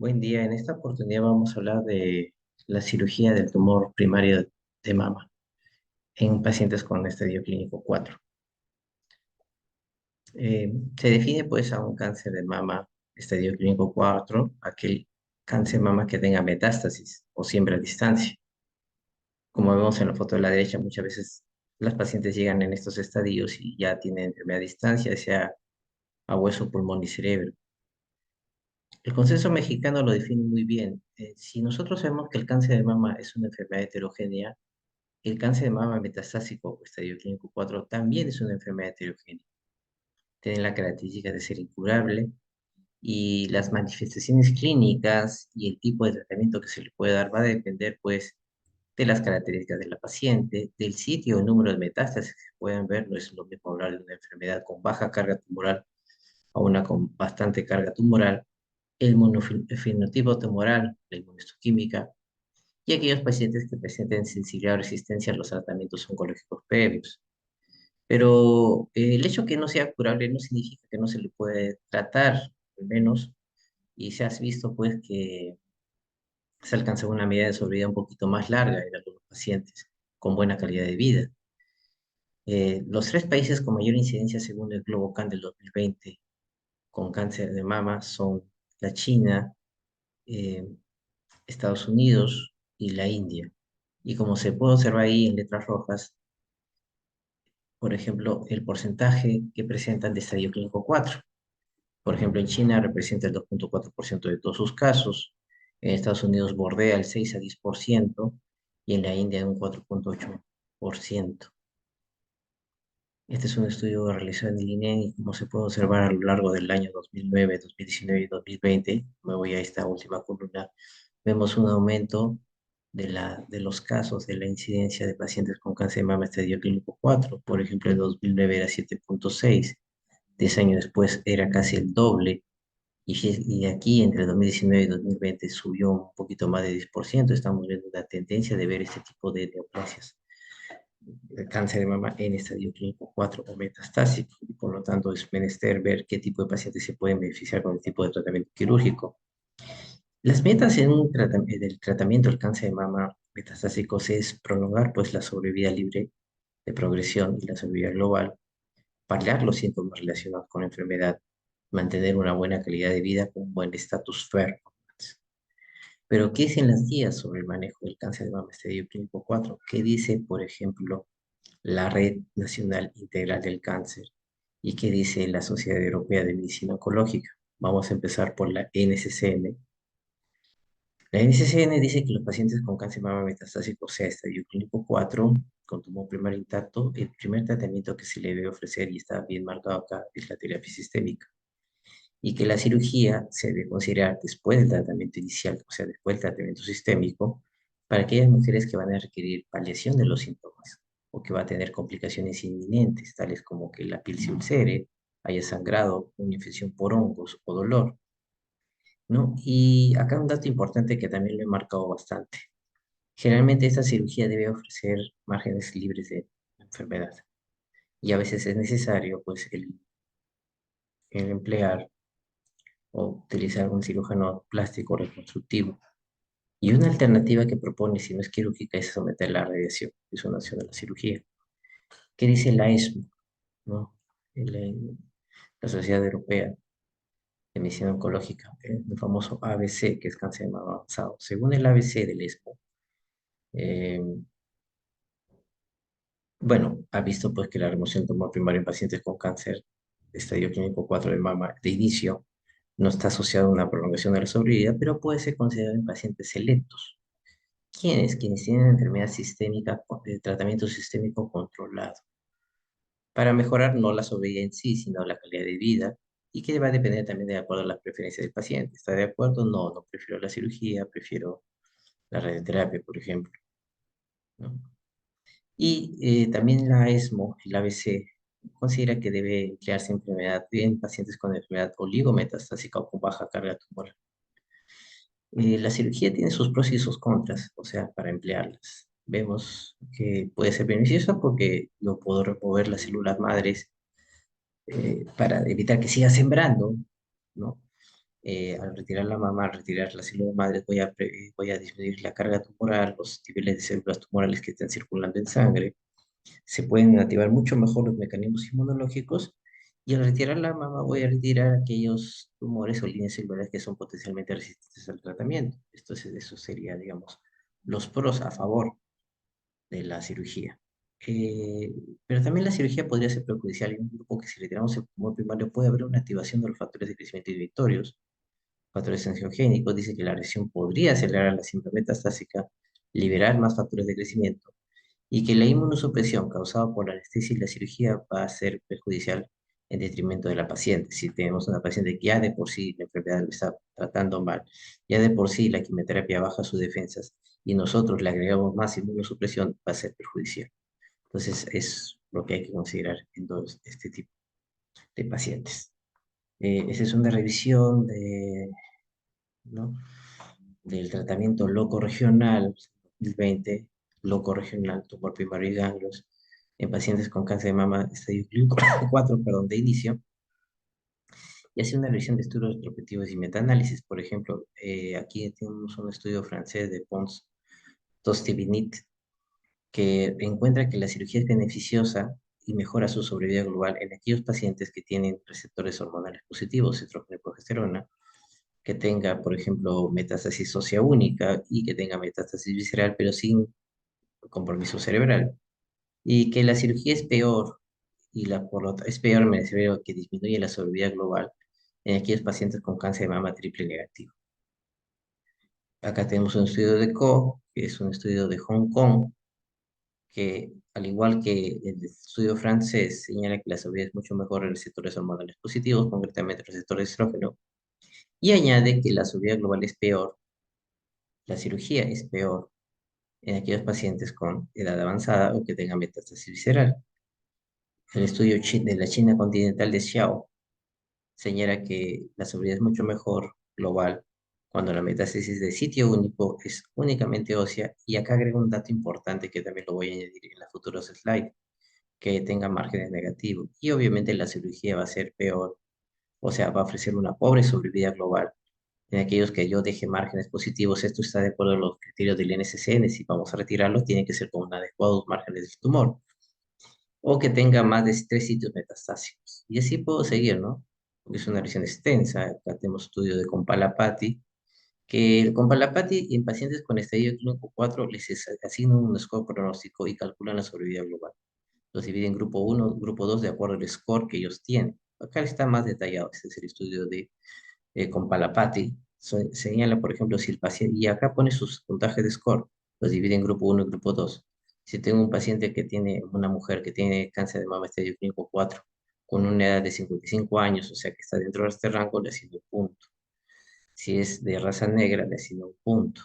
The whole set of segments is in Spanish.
Buen día. En esta oportunidad vamos a hablar de la cirugía del tumor primario de mama en pacientes con estadio clínico 4. Se define pues a un cáncer de mama estadio clínico 4, aquel cáncer de mama que tenga metástasis o siempre a distancia. Como vemos en la foto de la derecha, muchas veces las pacientes llegan en estos estadios y ya tienen enfermedad a distancia, sea a hueso, pulmón y cerebro. El consenso mexicano lo define muy bien. Si nosotros vemos que el cáncer de mama es una enfermedad heterogénea, el cáncer de mama metastásico o estadio clínico 4 también es una enfermedad heterogénea. Tiene la característica de ser incurable y las manifestaciones clínicas y el tipo de tratamiento que se le puede dar va a depender, pues, de las características de la paciente, del sitio o número de metástasis que se pueden ver. No es lo mismo hablar de una enfermedad con baja carga tumoral a una con bastante carga tumoral, el monofenotipo tumoral, la inmunohistoquímica, y aquellos pacientes que presenten sensibilidad o resistencia a los tratamientos oncológicos previos. Pero el hecho que no sea curable no significa que no se le puede tratar, al menos, y se has visto pues que se alcanza una medida de sobrevida un poquito más larga en algunos pacientes con buena calidad de vida. Los tres países con mayor incidencia según el GloboCan del 2020 con cáncer de mama son la China, eh, Estados Unidos y la India. Y como se puede observar ahí en letras rojas, por ejemplo, el porcentaje que presentan de estadio clínico 4. Por ejemplo, en China representa el 2,4% de todos sus casos, en Estados Unidos bordea el 6 a 10% y en la India un 4,8%. Este es un estudio realizado en el INEM y como se puede observar a lo largo del año 2009, 2019 y 2020, me voy a esta última columna, vemos un aumento de los casos de la incidencia de pacientes con cáncer de mama estadio clínico 4. Por ejemplo, en 2009 era 7,6, 10 años después era casi el doble, y aquí entre 2019 y 2020 subió un poquito más de 10%. Estamos viendo una tendencia de ver este tipo de neoplasias de cáncer de mama en estadio clínico 4 o metastásico, y por lo tanto es menester ver qué tipo de pacientes se pueden beneficiar con el tipo de tratamiento quirúrgico. Las metas en del tratamiento del cáncer de mama metastásico es prolongar pues la sobrevida libre de progresión y la sobrevida global, paliar los síntomas relacionados con la enfermedad, mantener una buena calidad de vida con un buen estatus performance. Pero, ¿qué dicen las guías sobre el manejo del cáncer de mama estadio clínico 4? ¿Qué dice, por ejemplo, la Red Nacional Integral del Cáncer? ¿Y qué dice la Sociedad Europea de Medicina Oncológica? Vamos a empezar por la NCCN. La NCCN dice que los pacientes con cáncer de mama metastásico, o sea, estadio clínico 4, con tumor primario intacto, el primer tratamiento que se le debe ofrecer, y está bien marcado acá, es la terapia sistémica. Y que la cirugía se debe considerar después del tratamiento inicial, o sea, después del tratamiento sistémico, para aquellas mujeres que van a requerir paliación de los síntomas o que va a tener complicaciones inminentes, tales como que la piel se ulcere, haya sangrado, una infección por hongos o dolor, ¿no? Y acá un dato importante que también lo he marcado bastante. Generalmente esta cirugía debe ofrecer márgenes libres de enfermedad y a veces es necesario pues el emplear o utilizar un cirujano plástico reconstructivo. Y una alternativa que propone, si no es quirúrgica, es someter la radiación, es una opción de la cirugía. ¿Qué dice la ESMO, ¿no? La Sociedad Europea de Medicina Oncológica, el famoso ABC, que es cáncer de mama avanzado? Según el ABC del ESMO, eh, bueno, ha visto pues que la remoción de tumor primario en pacientes con cáncer de estadio clínico 4 de mama de inicio no está asociado a una prolongación de la sobrevida, pero puede ser considerado en pacientes selectos. ¿Quiénes? Quienes tienen enfermedad sistémica de tratamiento sistémico controlado, para mejorar no la sobrevida en sí, sino la calidad de vida, y que va a depender también de acuerdo a las preferencias del paciente. ¿Está de acuerdo? No, no prefiero la cirugía, prefiero la radioterapia, por ejemplo, ¿no? Y también la ESMO, el ABC, considera que debe emplearse en pacientes con enfermedad oligometastásica o con baja carga tumoral. La cirugía tiene sus pros y sus contras, o sea, para emplearlas. Vemos que puede ser beneficiosa porque yo puedo remover las células madres para evitar que siga sembrando, ¿no? Al retirar la mama, al retirar la célula madre, voy a disminuir la carga tumoral, los niveles de células tumorales que están circulando en sangre, se pueden activar mucho mejor los mecanismos inmunológicos y al retirar la mama voy a retirar aquellos tumores o líneas celulares que son potencialmente resistentes al tratamiento. Entonces, eso sería, digamos, los pros a favor de la cirugía. Eh, pero también la cirugía podría ser perjudicial en un grupo que si retiramos el tumor primario puede haber una activación de los factores de crecimiento inhibitorios, factores angiogénicos, dice que la lesión podría acelerar la cinta metastásica, liberar más factores de crecimiento y que la inmunosupresión causada por la anestesia y la cirugía va a ser perjudicial en detrimento de la paciente. Si tenemos una paciente que ya de por sí la enfermedad lo está tratando mal, ya de por sí la quimioterapia baja sus defensas y nosotros le agregamos más inmunosupresión, va a ser perjudicial. Entonces, es lo que hay que considerar en todo este tipo de pacientes. Esa es una revisión ¿no? del tratamiento loco regional 2020, loco regional, tumor primario y ganglios, en pacientes con cáncer de mama estadio clínico 4, perdón, de inicio, y hace una revisión de estudios retrospectivos y metaanálisis. Por ejemplo, aquí tenemos un estudio francés de Pons Tostevinit, que encuentra que la cirugía es beneficiosa y mejora su sobrevida global en aquellos pacientes que tienen receptores hormonales positivos, estrógeno y progesterona, que tenga, por ejemplo, metástasis ósea única y que tenga metástasis visceral, pero sin compromiso cerebral. Y que la cirugía es peor, es peor, me refiero que disminuye la sobrevida global en aquellos pacientes con cáncer de mama triple negativo. Acá tenemos un estudio de CO, que es un estudio de Hong Kong, que al igual que el estudio francés, señala que la sobrevida es mucho mejor en receptores hormonales positivos, concretamente receptores de estrógeno, y añade que la sobrevida global es peor, la cirugía es peor en aquellos pacientes con edad avanzada o que tengan metástasis visceral. El estudio de la China continental de Xiao señala que la sobrevida es mucho mejor global cuando la metástasis de sitio único es únicamente ósea, y acá agrego un dato importante que también lo voy a añadir en las futuros slides, que tenga márgenes negativos. Y obviamente la cirugía va a ser peor, o sea, va a ofrecer una pobre sobrevida global en aquellos que yo deje márgenes positivos. Esto está de acuerdo a los criterios del NCCN. Si vamos a retirarlos, tiene que ser con adecuados márgenes del tumor o que tenga más de 3 sitios metastásicos. Y así puedo seguir, ¿no? Porque es una lesión extensa. Acá tenemos estudio de Compalapati, que el Compalapati en pacientes con estadio clínico 4 les asignan un score pronóstico y calculan la sobrevida global. Los divide en grupo 1, grupo 2 de acuerdo al score que ellos tienen. Acá está más detallado. Este es el estudio de Compalapati. Señala, por ejemplo, si el paciente, y acá pone sus puntajes de score, los divide en grupo 1 y grupo 2. Si tengo un paciente que tiene, una mujer que tiene cáncer de mama estadio clínico 4, con una edad de 55 años, o sea que está dentro de este rango, le asigno un punto. Si es de raza negra, le asigno un punto.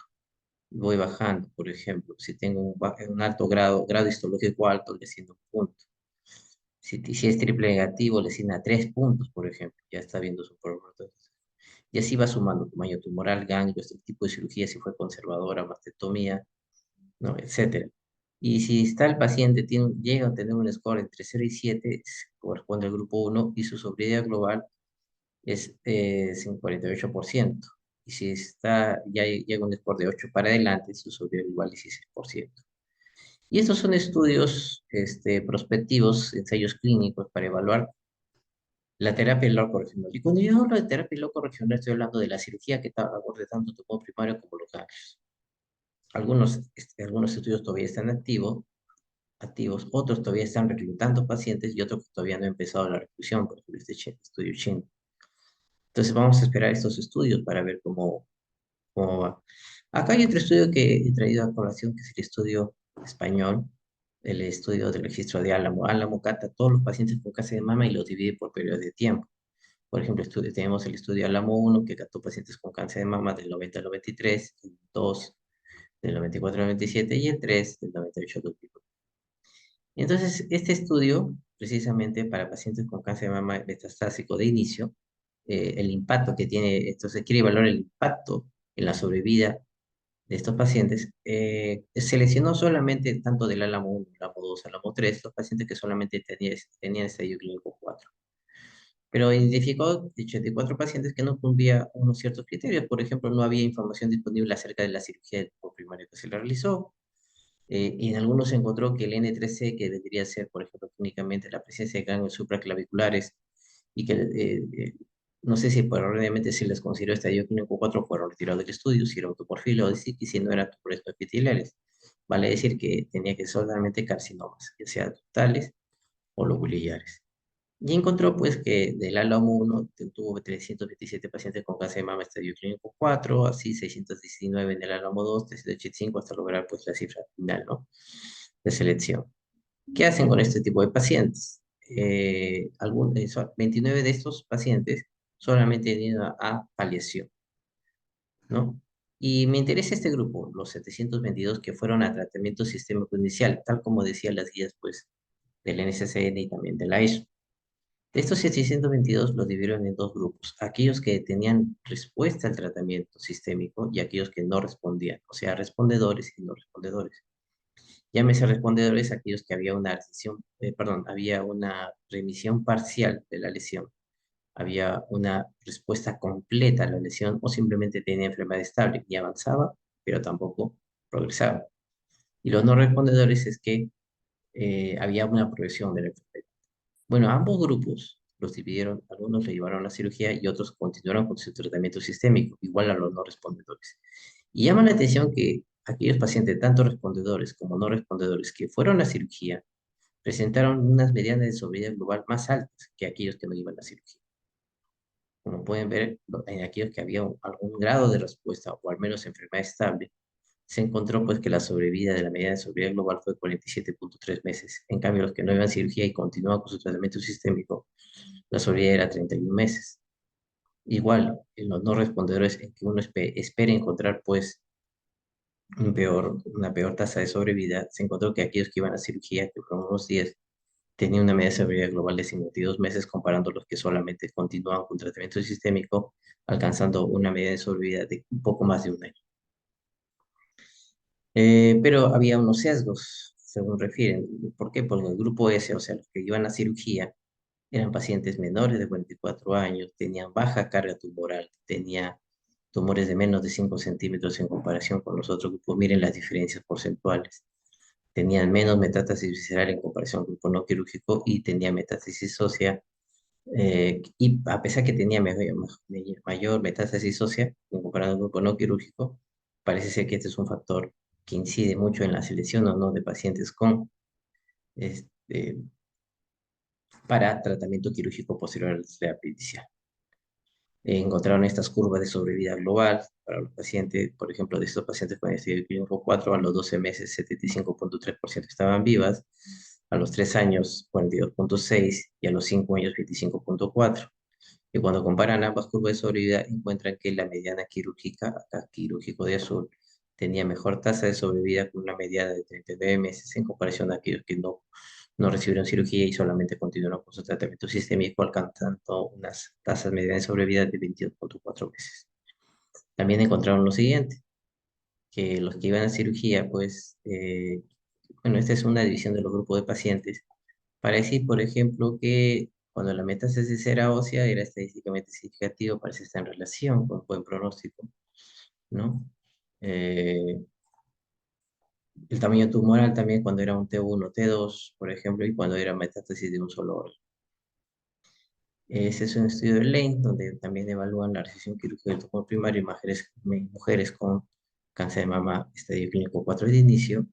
Voy bajando, por ejemplo, si tengo un alto grado histológico alto, le asigno un punto. Si es triple negativo, le asigna 3 puntos, por ejemplo, ya está viendo su pronóstico. Y así va sumando tamaño tumoral, ganglio, este tipo de cirugía, si fue conservadora, mastectomía, ¿no? Etcétera. Y si está el paciente, llega a tener un score entre 0 y 7, corresponde al grupo 1 y su sobrevida global es un 48%. Y si ya llega un score de 8 para adelante, su sobrevida global es 16%. Y estos son estudios prospectivos, ensayos clínicos para evaluar la terapia loco-regional. Y cuando yo hablo de terapia loco-regional, estoy hablando de la cirugía que aborde tanto tumor primario como los ganglios. Algunos estudios todavía están activos, otros todavía están reclutando pacientes y otros que todavía no han empezado la reclusión, por ejemplo, estudio chino. Entonces vamos a esperar estos estudios para ver cómo va. Acá hay otro estudio que he traído a colación, que es el estudio español, el estudio del registro de Álamo. Álamo cata a todos los pacientes con cáncer de mama y los divide por periodo de tiempo. Por ejemplo, tenemos el estudio Álamo 1, que captó pacientes con cáncer de mama del 90 al 93, el 2 del 94 al 97 y el 3 del 98 al 2001. Entonces, este estudio, precisamente para pacientes con cáncer de mama metastásico de inicio, el impacto que tiene, esto se quiere evaluar el impacto en la sobrevida de estos pacientes, seleccionó solamente tanto del Álamo 1, Álamo 2, Álamo 3, los pacientes que solamente tenían estadio clínico 4. pero identificó 84 pacientes que no cumplían unos ciertos criterios. Por ejemplo, no había información disponible acerca de la cirugía del tumor primario que se le realizó. Y en algunos se encontró que el N3C, que debería ser, por ejemplo, clínicamente la presencia de ganglios supraclaviculares, y que no sé si por erróneamente se les consideró estadio clínico 4, fueron retirados del estudio, si era autoporfilo o decir que si no eran tumores no epiteliales. Vale decir que tenía que ser solamente carcinomas, ya sea ductales o lobulares. Y encontró pues que del álamo 1 tuvo 327 pacientes con cáncer de mama estadio clínico 4, así 619 en el álamo 2, 385 hasta lograr pues la cifra final, ¿no? De selección. ¿Qué hacen con este tipo de pacientes? 29 de estos pacientes solamente han ido a paliación, ¿no? Y me interesa este grupo, los 722 que fueron a tratamiento sistémico inicial, tal como decían las guías pues del NCCN y también de la ISO. De estos 722 los dividieron en dos grupos, aquellos que tenían respuesta al tratamiento sistémico y aquellos que no respondían, o sea, respondedores y no respondedores. Llámese respondedores aquellos que había una lesión, perdón, había una remisión parcial de la lesión, había una respuesta completa a la lesión o simplemente tenía enfermedad estable y avanzaba, pero tampoco progresaba. Y los no respondedores es que había una progresión de la enfermedad. Bueno, ambos grupos los dividieron, algunos le llevaron a la cirugía y otros continuaron con su tratamiento sistémico, igual a los no respondedores. Y llama la atención que aquellos pacientes, tanto respondedores como no respondedores, que fueron a cirugía, presentaron unas medianas de sobrevida global más altas que aquellos que no iban a cirugía. Como pueden ver, en aquellos que había algún grado de respuesta o al menos enfermedad estable, se encontró pues que la sobrevida de la mediana de sobrevida global fue 47.3 meses. En cambio, los que no iban a cirugía y continuaban con su tratamiento sistémico, la sobrevida era 31 meses. Igual, en los no respondedores, en que uno espera encontrar pues una peor tasa de sobrevida, se encontró que aquellos que iban a cirugía, que fueron unos 10, tenían una media de sobrevida global de 52 meses, comparando los que solamente continuaban con tratamiento sistémico, alcanzando una media de sobrevida de un poco más de un año. Pero había unos sesgos, según refieren. ¿Por qué? Porque el grupo S, o sea, los que iban a cirugía, eran pacientes menores de 44 años, tenían baja carga tumoral, tenían tumores de menos de 5 centímetros en comparación con los otros grupos. Miren las diferencias porcentuales. Tenían menos metástasis visceral en comparación al grupo no quirúrgico y tenían metástasis ósea. Y a pesar que tenía mayor metástasis ósea en comparación al grupo no quirúrgico, parece ser que este es un factor que incide mucho en la selección o no de pacientes con este, para tratamiento quirúrgico posterior a la terapia inicial. Encontraron estas curvas de sobrevida global para los pacientes, por ejemplo, de estos pacientes con estudio clínico 4, a los 12 meses 75.3% estaban vivas, a los 3 años 42.6% y a los 5 años 25.4%. Y cuando comparan ambas curvas de sobrevida, encuentran que la mediana quirúrgica, acá quirúrgico de azul, tenía mejor tasa de sobrevida con una mediana de 39 meses en comparación a aquellos que no recibieron cirugía y solamente continuaron con su tratamiento sistémico, alcanzando unas tasas medianas de sobrevida de 22.4 meses. También encontraron lo siguiente, que los que iban a cirugía, pues, bueno, esta es una división de los grupos de pacientes, para decir, por ejemplo, que cuando la metástasis era ósea era estadísticamente significativo, parece estar en relación con buen pronóstico, ¿no? Eh, el tamaño tumoral también cuando era un T1, T2, por ejemplo, y cuando era metástasis de un solo órgano. Ese es un estudio de Lane, donde también evalúan la resección quirúrgica del tumor primario en mujeres con cáncer de mama estadio clínico 4 de inicio,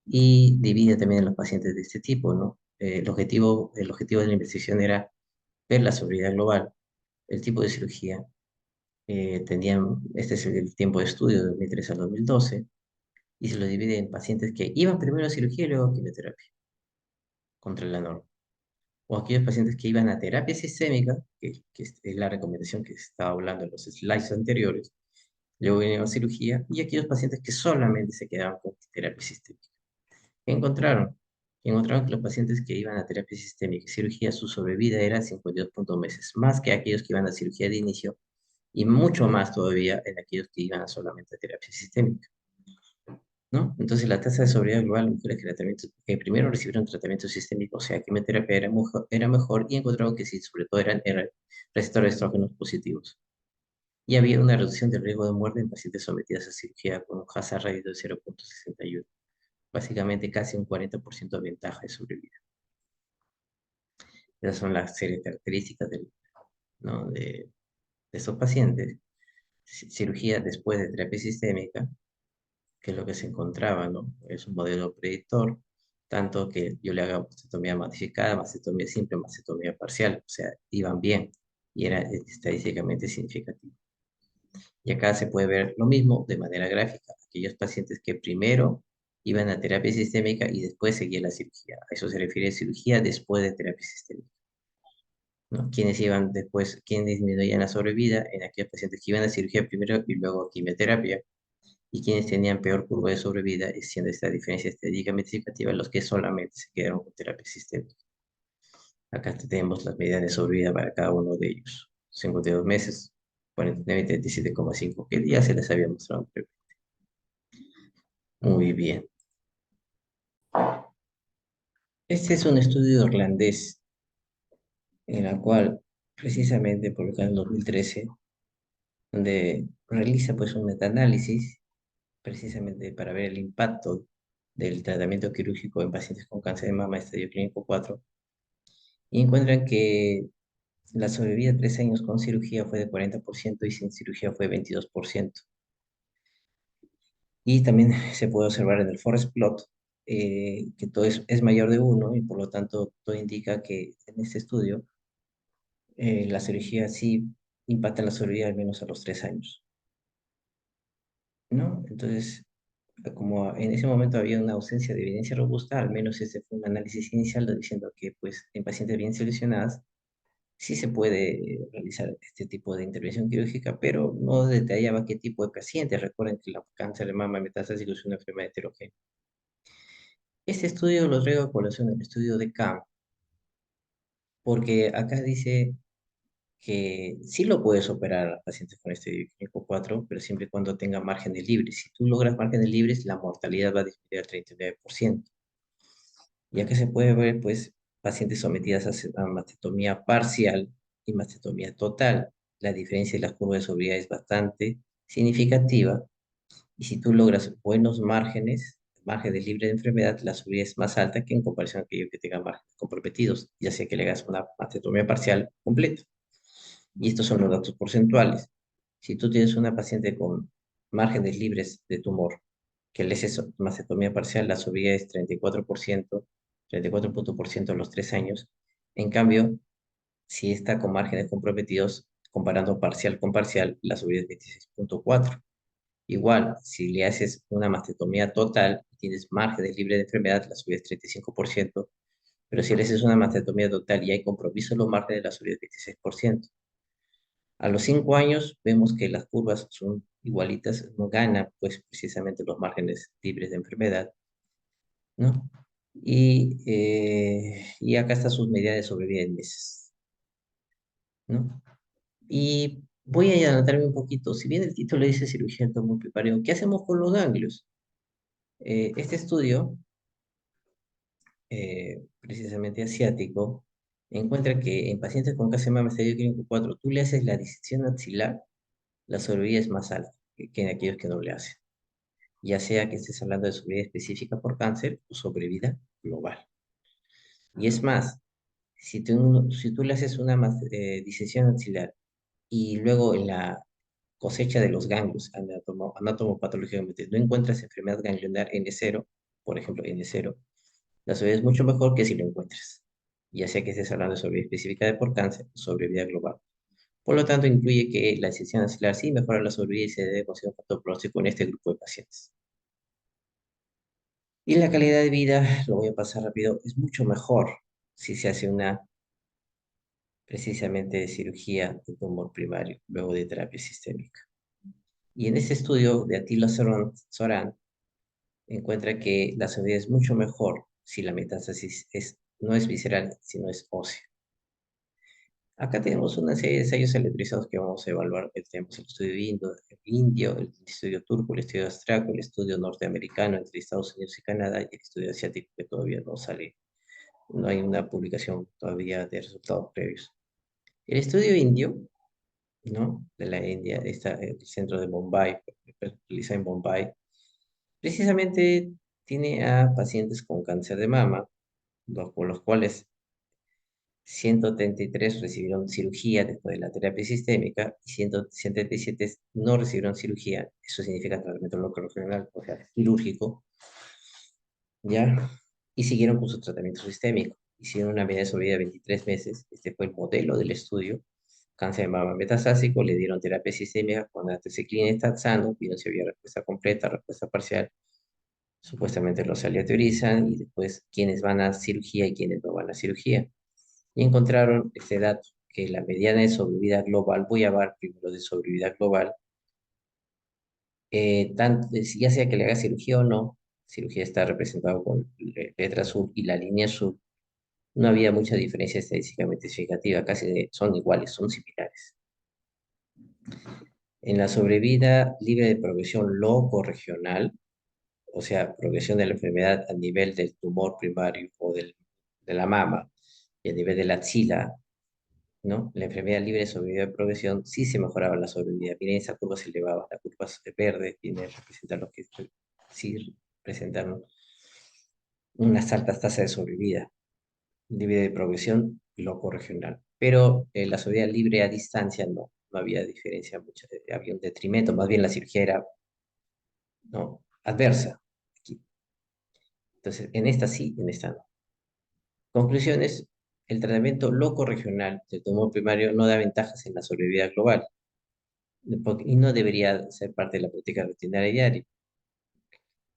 y divide también a los pacientes de este tipo, ¿no? El objetivo de la investigación era ver la sobriedad global, el tipo de cirugía. Este es el tiempo de estudio de 2003 al 2012, y se lo divide en pacientes que iban primero a cirugía y luego a quimioterapia, contra la norma. O aquellos pacientes que iban a terapia sistémica, que es la recomendación que estaba hablando en los slides anteriores, luego vinieron a cirugía, y aquellos pacientes que solamente se quedaban con terapia sistémica. ¿Qué encontraron? Encontraron que los pacientes que iban a terapia sistémica y cirugía, su sobrevida era 52 meses, más que aquellos que iban a cirugía de inicio y mucho más todavía en aquellos que iban solamente a terapia sistémica. ¿no? Entonces, la tasa de sobrevida global de mujeres que primero recibieron tratamiento sistémico, o sea, quimioterapia era mejor y encontraron que sí, sobre todo eran receptores de estrógenos positivos. Y había una reducción del riesgo de muerte en pacientes sometidas a cirugía con un hazard ratio de 0,61, básicamente casi un 40% de ventaja de sobrevida. Esas son las series características ¿no? de estos pacientes. Cirugía después de terapia sistémica, que es lo que se encontraba, ¿no? Es un modelo predictor, tanto que yo le haga mastectomía modificada, mastectomía simple, mastectomía parcial, o sea, iban bien y era estadísticamente significativo. Y acá se puede ver lo mismo de manera gráfica, aquellos pacientes que primero iban a terapia sistémica y después seguía la cirugía. A eso se refiere cirugía después de terapia sistémica, ¿no? Quienes iban después, quienes disminuían la sobrevida en aquellos pacientes que iban a cirugía primero y luego a quimioterapia, y quienes tenían peor curva de sobrevida, siendo esta diferencia estadísticamente significativa, los que solamente se quedaron con terapia sistémica. Acá tenemos las medidas de sobrevida para cada uno de ellos. 52 meses, 49 y 37,5, que ya se les había mostrado anteriormente. Muy bien. Este es un estudio irlandés en el cual, precisamente publicado en 2013, donde realiza pues un metaanálisis precisamente para ver el impacto del tratamiento quirúrgico en pacientes con cáncer de mama estadio clínico 4 y encuentran que la sobrevida 3 años con cirugía fue de 40% y sin cirugía fue 22%. Y también se puede observar en el forest plot que todo es mayor de 1 y por lo tanto todo indica que en este estudio la cirugía sí impacta en la sobrevida al menos a los 3 años, ¿no? Entonces, como en ese momento había una ausencia de evidencia robusta, al menos ese fue un análisis inicial diciendo que pues en pacientes bien seleccionadas sí se puede realizar este tipo de intervención quirúrgica, pero no detallaba qué tipo de paciente. Recuerden que el cáncer de mama metastásico es una enfermedad heterogénea. Este estudio lo traigo a colación del estudio de CAM, porque acá dice que sí lo puedes operar a pacientes con este clínico 4, pero siempre y cuando tenga márgenes libres. Si tú logras márgenes libres, la mortalidad va a disminuir al 39%. Ya que se puede ver, pues, pacientes sometidas a mastectomía parcial y mastectomía total. La diferencia de las curvas de sobrevida es bastante significativa y si tú logras buenos márgenes libres de enfermedad, la sobrevida es más alta que en comparación a aquellos que tengan márgenes comprometidos, ya sea que le hagas una mastectomía parcial completa. Y estos son los datos porcentuales. Si tú tienes una paciente con márgenes libres de tumor, que le haces mastectomía parcial, la subida es 34%, 34% a los 3 años. En cambio, si está con márgenes comprometidos, comparando parcial con parcial, la subida es 26,4. Igual, si le haces una mastectomía total y tienes márgenes libres de enfermedad, la subida es 35%, pero si le haces una mastectomía total y hay compromiso en los márgenes, la subida es 26%. A los 5 años vemos que las curvas son igualitas, no gana pues precisamente los márgenes libres de enfermedad, ¿no? Y acá está sus medidas de sobrevida en meses, ¿no? Y voy a adelantarme un poquito, si bien el título dice cirugía del tumor primario, ¿qué hacemos con los ganglios? Este estudio, precisamente asiático, encuentra que en pacientes con cáncer de mama estadio clínico 4, tú le haces la disección axilar, la sobrevida es más alta que en aquellos que no le hacen, ya sea que estés hablando de sobrevida específica por cáncer o sobrevida global. Y es más, si tú le haces una disección axilar y luego en la cosecha de los ganglios anatomopatológicamente no encuentras enfermedad ganglionar N0, por ejemplo N0, la sobrevida es mucho mejor que si lo encuentras, ya sea que estés hablando de sobrevida específica de por cáncer o sobrevida global. Por lo tanto, incluye que la disección axilar sí mejora la sobrevida y se debe considerar un factor pronóstico en este grupo de pacientes. Y la calidad de vida, lo voy a pasar rápido, es mucho mejor si se hace una precisamente de cirugía de tumor primario luego de terapia sistémica. Y en este estudio de Attila Soran encuentra que la sobrevida es mucho mejor si la metástasis no es visceral, sino es ósea. Acá tenemos una serie de ensayos electrizados que vamos a evaluar. Tenemos el estudio indio, el estudio turco, el estudio austriaco, el estudio norteamericano entre Estados Unidos y Canadá y el estudio asiático que todavía no sale. No hay una publicación todavía de resultados previos. El estudio indio, ¿no? De la India, está el centro de Bombay, realiza en Bombay, precisamente tiene a pacientes con cáncer de mama, con los cuales 133 recibieron cirugía después de la terapia sistémica y 177 no recibieron cirugía. Eso significa tratamiento local regional, o sea, quirúrgico, ¿ya? Y siguieron con su tratamiento sistémico. Hicieron una media de sobrevida de 23 meses. Este fue el modelo del estudio. Cáncer de mama metastásico, le dieron terapia sistémica con anticiclina y taxano, vieron si había respuesta completa, respuesta parcial. Supuestamente los aleatorizan y después quiénes van a cirugía y quiénes no van a cirugía. Y encontraron este dato, que la mediana de sobrevida global, voy a hablar primero de sobrevida global, ya sea que le haga cirugía o no, cirugía está representado con letra azul y la línea azul, no había mucha diferencia estadísticamente significativa, son iguales, son similares. En la sobrevida libre de progresión loco-regional, o sea, progresión de la enfermedad a nivel del tumor primario o de la mama y a nivel de la axila, ¿no? La enfermedad libre de sobrevida de progresión sí se mejoraba la sobrevida. Miren, esa curva se elevaba, la curva verde tiene representar los que sí presentaron unas altas tasas de sobrevida libre de progresión loco-regional. Pero la sobrevida libre a distancia no había diferencia mucha, había un detrimento, más bien la cirugía era no, adversa. Aquí. Entonces, en esta sí, en esta no. Conclusiones, el tratamiento loco-regional del tumor primario no da ventajas en la sobrevida global y no debería ser parte de la política rutinaria diaria,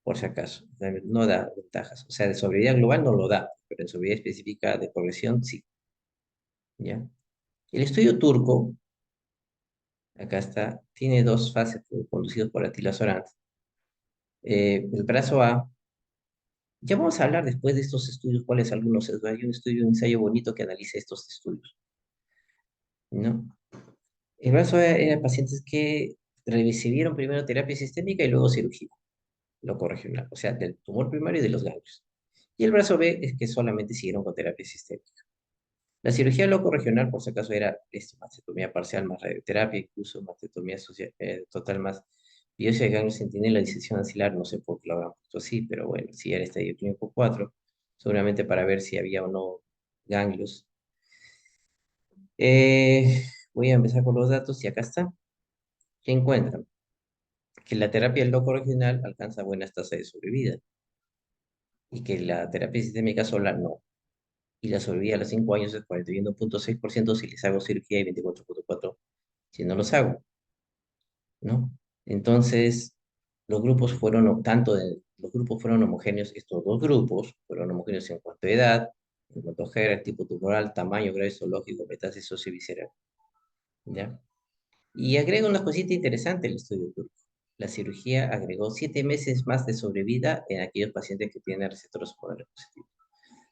por si acaso. No da ventajas. O sea, de sobrevida global no lo da, pero en sobrevida específica de progresión sí. ¿Ya? El estudio turco, acá está, tiene dos fases conducidos por Attila Sorand. El brazo A, ya vamos a hablar después de estos estudios, cuáles algunos. Hay un estudio, un ensayo bonito que analiza estos estudios, ¿no? El brazo A era pacientes que recibieron primero terapia sistémica y luego cirugía locorregional, o sea, del tumor primario y de los ganglios. Y el brazo B es que solamente siguieron con terapia sistémica. La cirugía locorregional, por si acaso, era mastectomía parcial más radioterapia, incluso mastectomía total más biopsia de ganglios centinela, disección axilar, no sé por qué lo habrán puesto así, pero bueno, si era estadio clínico 4, seguramente para ver si había o no ganglios. Voy a empezar con los datos y acá está. ¿Qué encuentran? Que la terapia locorregional alcanza buenas tasas de sobrevida y que la terapia sistémica sola no. Y la sobrevida a los 5 años es 41,6% si les hago cirugía y 24,4% si no los hago, ¿no? Entonces, los grupos fueron homogéneos, estos dos grupos fueron homogéneos en cuanto a edad, en cuanto a género, tipo tumoral, tamaño, grado histológico, metástasis sociovisceral, ¿ya? Y agrega una cosita interesante el estudio turco. La cirugía agregó 7 meses más de sobrevida en aquellos pacientes que tienen receptores hormonales positivos.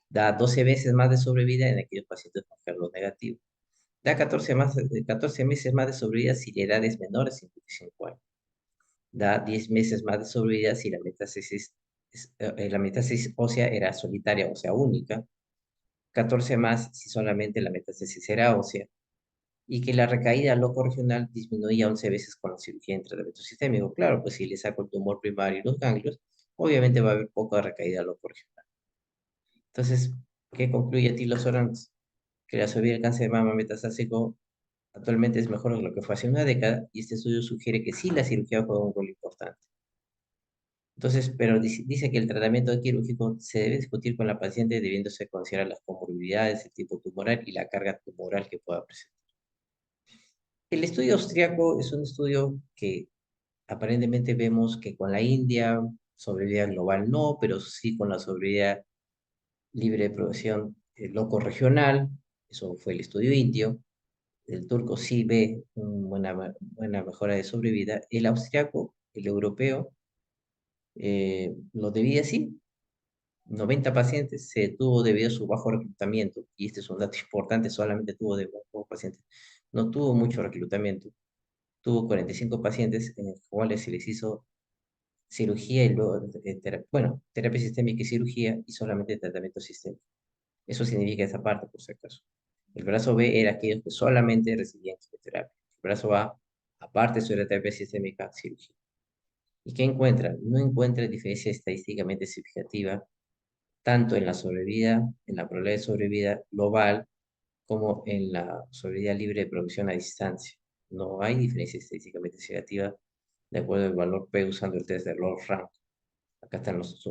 Da 12 veces más de sobrevida en aquellos pacientes con HER2 negativo. Da 14 meses más de sobrevida si la edad es menor a 55 años. Da 10 meses más de sobrevida si la metástasis ósea era solitaria, o sea, única. 14 más si solamente la metástasis era ósea. Y que la recaída locorregional disminuía 11 veces con la cirugía en tratamiento sistémico. Claro, pues si le saco el tumor primario y los ganglios, obviamente va a haber poca recaída locorregional. Entonces, ¿qué concluye Tilo Sorans? Que la sobrevida del cáncer de mama metastásico actualmente es mejor de lo que fue hace una década y este estudio sugiere que sí la cirugía juega un rol importante. Entonces, pero dice que el tratamiento quirúrgico se debe discutir con la paciente debiéndose considerar las comorbilidades, el tipo tumoral y la carga tumoral que pueda presentar. El estudio austriaco es un estudio que aparentemente vemos que con la India, sobrevida global no, pero sí con la sobrevida libre de progresión loco-regional, eso fue el estudio indio. El turco sí ve una buena mejora de sobrevida. El austriaco, el europeo, lo debía sí. 90 pacientes se detuvo debido a su bajo reclutamiento, y este es un dato importante, solamente tuvo de pocos pacientes, no tuvo mucho reclutamiento, tuvo 45 pacientes en los cuales se les hizo cirugía y luego, bueno, terapia sistémica y cirugía y solamente tratamiento sistémico. Eso significa esa parte, por si acaso. El brazo B era aquellos que solamente recibían quimioterapia. El brazo A, aparte de la terapia sistémica, cirugía. ¿Y qué encuentra? No encuentra diferencia estadísticamente significativa tanto en la sobrevida, en la probabilidad de sobrevida global, como en la sobrevida libre de progresión a distancia. No hay diferencia estadísticamente significativa de acuerdo al valor P usando el test de Lord-Rank.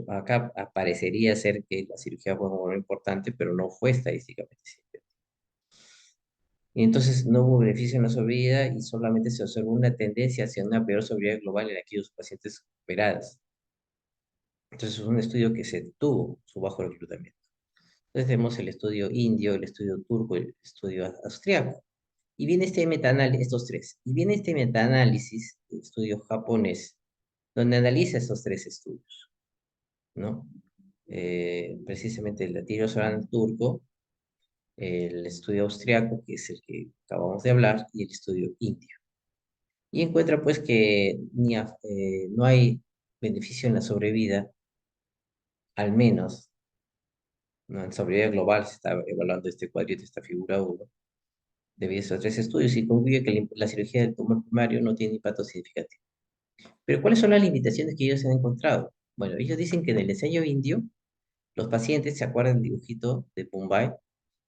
Acá aparecería ser que la cirugía fue un valor importante, pero no fue estadísticamente significativa. Y entonces no hubo beneficio en la sobrevida y solamente se observó una tendencia hacia una peor sobrevida global en aquellos pacientes operados. Entonces es un estudio que se detuvo su bajo reclutamiento. Entonces tenemos el estudio indio, el estudio turco, el estudio austriaco. Y viene este metaanálisis, estos tres. Y viene este metaanálisis, el estudio japonés, donde analiza estos tres estudios, ¿no? Precisamente el Atiro Soran turco, el estudio austriaco, que es el que acabamos de hablar, y el estudio indio. Y encuentra pues que no hay beneficio en la sobrevida, al menos, ¿no? En sobrevida global se está evaluando este cuadrito, esta figura 1, debido a esos tres estudios y concluye que la cirugía del tumor primario no tiene impacto significativo. Pero ¿cuáles son las limitaciones que ellos han encontrado? Bueno, ellos dicen que en el ensayo indio, los pacientes, ¿se acuerdan del dibujito de Mumbai?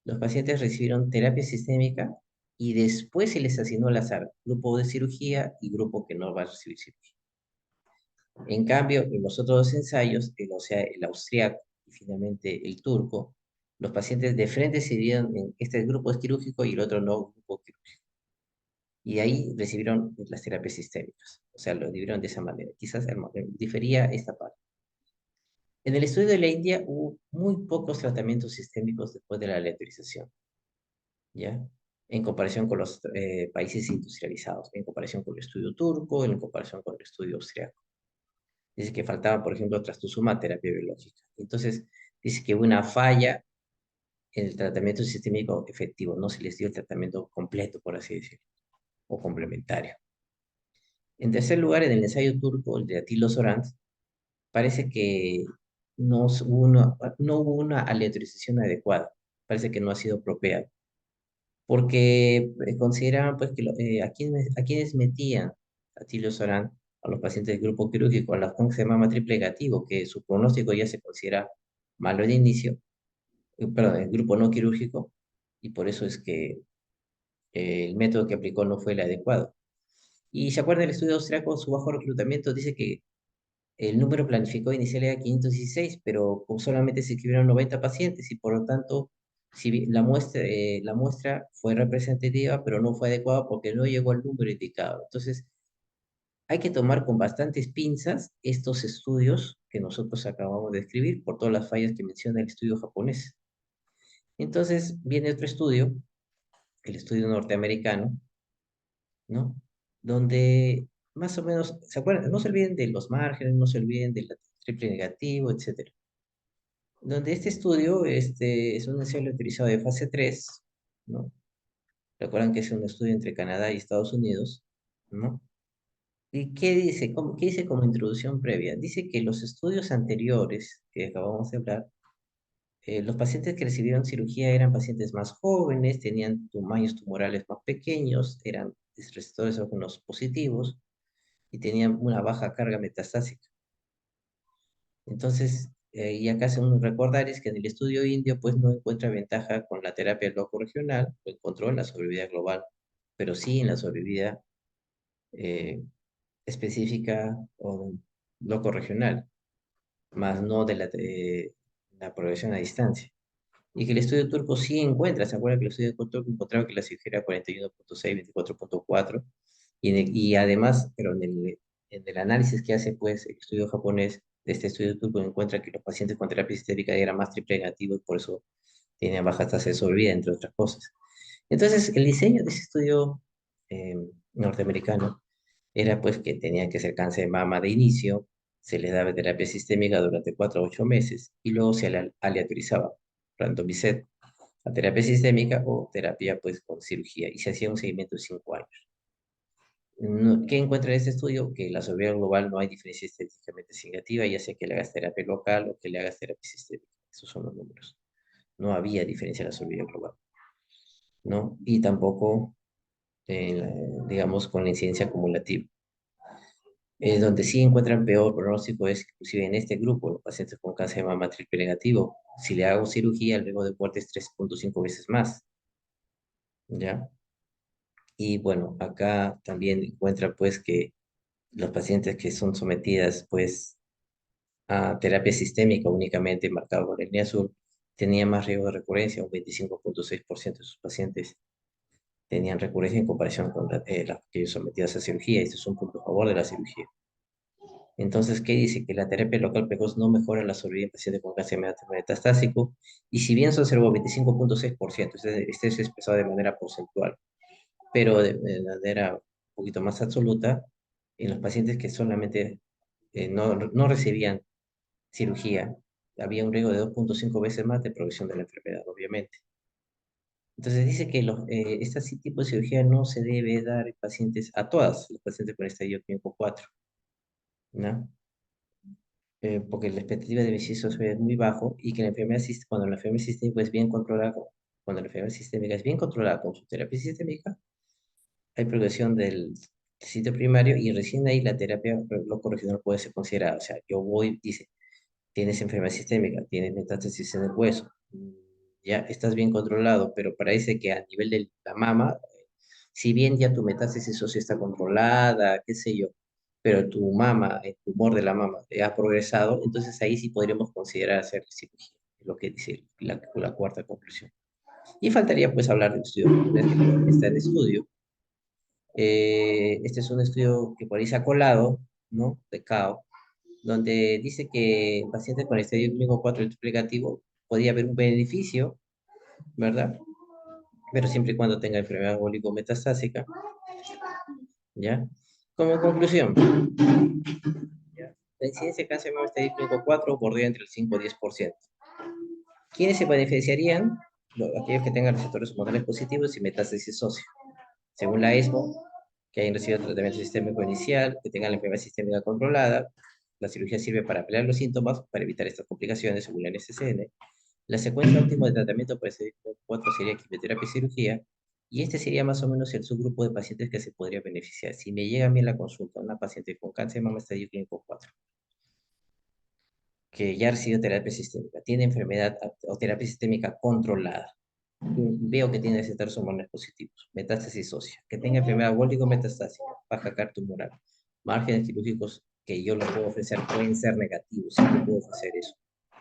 Los pacientes recibieron terapia sistémica y después se les asignó al azar grupo de cirugía y grupo que no va a recibir cirugía. En cambio, en los otros dos ensayos, o sea, el austriaco y finalmente el turco, los pacientes de frente se dividieron en este grupo es quirúrgico y el otro no grupo quirúrgico. Y ahí recibieron las terapias sistémicas. O sea, lo dividieron de esa manera. Quizás difería esta parte. En el estudio de la India hubo muy pocos tratamientos sistémicos después de la aleatorización, ¿ya? En comparación con los países industrializados, en comparación con el estudio turco, en comparación con el estudio austriaco. Dice que faltaba, por ejemplo, trastuzumab, terapia biológica. Entonces, dice que hubo una falla en el tratamiento sistémico efectivo, no se les dio el tratamiento completo, por así decirlo, o complementario. En tercer lugar, en el ensayo turco, el de Attila Sorans, parece que no hubo una aleatorización adecuada. Parece que no ha sido apropiado. Porque consideraban pues, que a quienes metían Attila Során a los pacientes del grupo quirúrgico, a los cáncer de mama triple negativo, que su pronóstico ya se considera malo de inicio, perdón, el grupo no quirúrgico, y por eso es que el método que aplicó no fue el adecuado. Y se acuerda del estudio austriaco, su bajo reclutamiento dice que el número planificado inicial era 516, pero solamente se inscribieron 90 pacientes y por lo tanto la muestra fue representativa, pero no fue adecuada porque no llegó al número indicado. Entonces, hay que tomar con bastantes pinzas estos estudios que nosotros acabamos de escribir por todas las fallas que menciona el estudio japonés. Entonces, viene otro estudio, el estudio norteamericano, ¿no? Donde más o menos, ¿se acuerdan? No se olviden de los márgenes, no se olviden del triple negativo, etcétera. Donde este estudio es un ensayo utilizado de fase 3, ¿no? Recuerdan que es un estudio entre Canadá y Estados Unidos, ¿no? ¿Y qué dice? ¿Qué dice como introducción previa? Dice que los estudios anteriores que acabamos de hablar, los pacientes que recibieron cirugía eran pacientes más jóvenes, tenían tamaños tumorales más pequeños, eran receptores algunos positivos y tenían una baja carga metastásica. Entonces, y acá según recordar es que en el estudio indio pues no encuentra ventaja con la terapia loco regional, lo encontró en la sobrevida global, pero sí en la sobrevida eh, específica o loco regional, más no de la progresión a distancia. Y que el estudio turco sí encuentra, ¿se acuerda que el estudio turco encontraba que la cirugía era 41.6, 24.4? Y además, pero en el análisis que hace pues el estudio japonés de este estudio turco encuentra que los pacientes con terapia sistémica eran más triple negativos, por eso tenían bajas tasas de sobrevida, entre otras cosas. Entonces, el diseño de ese estudio eh, norteamericano era pues que tenía que ser cáncer de mama de inicio, Se les daba terapia sistémica durante 4 a 8 meses y luego se aleatorizaba randomicet a terapia sistémica o terapia pues con cirugía y se hacía un seguimiento de 5 años. ¿Qué encuentra en este estudio? Que la sobrevida global no hay diferencia estadísticamente significativa, ya sea que le hagas terapia local o que le hagas terapia sistémica. Esos son los números. No había diferencia en la sobrevida global, ¿no? Y tampoco, digamos, con la incidencia acumulativa. Donde sí encuentran peor pronóstico es inclusive en este grupo, los pacientes con cáncer de mama triple negativo. Si le hago cirugía, el riesgo de muerte es 3.5 veces más, ¿ya? Y bueno, acá también encuentran pues que los pacientes que son sometidas pues a terapia sistémica únicamente marcado con línea azul tenían más riesgo de recurrencia, un 25.6% de sus pacientes tenían recurrencia en comparación con las que sometidas a cirugía. Este es un punto a favor de la cirugía. Entonces, ¿qué dice? Que la terapia local precoz no mejora la sobrevida en pacientes con cáncer metastásico, y si bien se observó 25.6%, este es expresado de manera porcentual, pero de manera un poquito más absoluta, en los pacientes que solamente no recibían cirugía, había un riesgo de 2.5 veces más de progresión de la enfermedad, obviamente. Entonces dice que este tipo de cirugía no se debe dar en pacientes, a todas los pacientes con estadio clínico 4, ¿no? Porque la expectativa de beneficio es muy bajo y que cuando la enfermedad sistémica es bien controlada, cuando la enfermedad sistémica es bien controlada con su terapia sistémica, hay progresión del sitio primario y recién ahí la terapia loco regional puede ser considerada. O sea, yo voy, dice, tienes enfermedad sistémica, tienes metástasis en el hueso, ya estás bien controlado, pero parece que a nivel de la mama, si bien ya tu metástasis ósea está controlada, qué sé yo, pero tu mama, el tumor de la mama ha progresado, entonces ahí sí podríamos considerar hacer cirugía, es lo que dice la cuarta conclusión. Y faltaría pues hablar del estudio, está en estudio. Este es un estudio que por ahí se ha colado, ¿no? De CAO, donde dice que en pacientes con estadio clínico 4 negativo podría haber un beneficio, ¿verdad? Pero siempre y cuando tenga enfermedad metastásica, ¿ya? Como conclusión, ¿ya? La incidencia de cáncer de mama estadio clínico 4 bordea entre el 5 y 10%. ¿Quiénes se beneficiarían? Aquellos que tengan receptores hormonales positivos y metástasis ósea. Según la ESMO, que hayan recibido tratamiento sistémico inicial, que tengan la enfermedad sistémica controlada. La cirugía sirve para paliar los síntomas, para evitar estas complicaciones, según la NCCN. La secuencia óptima de tratamiento para este 4 sería quimioterapia y cirugía, y este sería más o menos el subgrupo de pacientes que se podría beneficiar. Si me llega a mí en la consulta una paciente con cáncer de mama estadio clínico 4, que ya ha recibido terapia sistémica, tiene enfermedad o terapia sistémica controlada, veo que tiene receptores hormonales positivos, metástasis ósea, que tenga enfermedad metastásica, baja carga tumoral, márgenes quirúrgicos que yo le puedo ofrecer pueden ser negativos, sí que puedo ofrecer eso.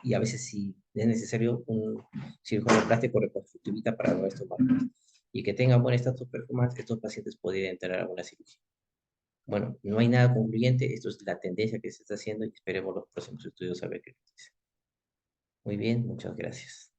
Y a veces si es necesario un cirujano plástico reconstructivista para lograr estos márgenes. Y que tengan buen estatus performance, estos pacientes podrían entrar a una cirugía. Bueno, no hay nada concluyente, esto es la tendencia que se está haciendo y esperemos los próximos estudios a ver qué nos dice. Muy bien, muchas gracias.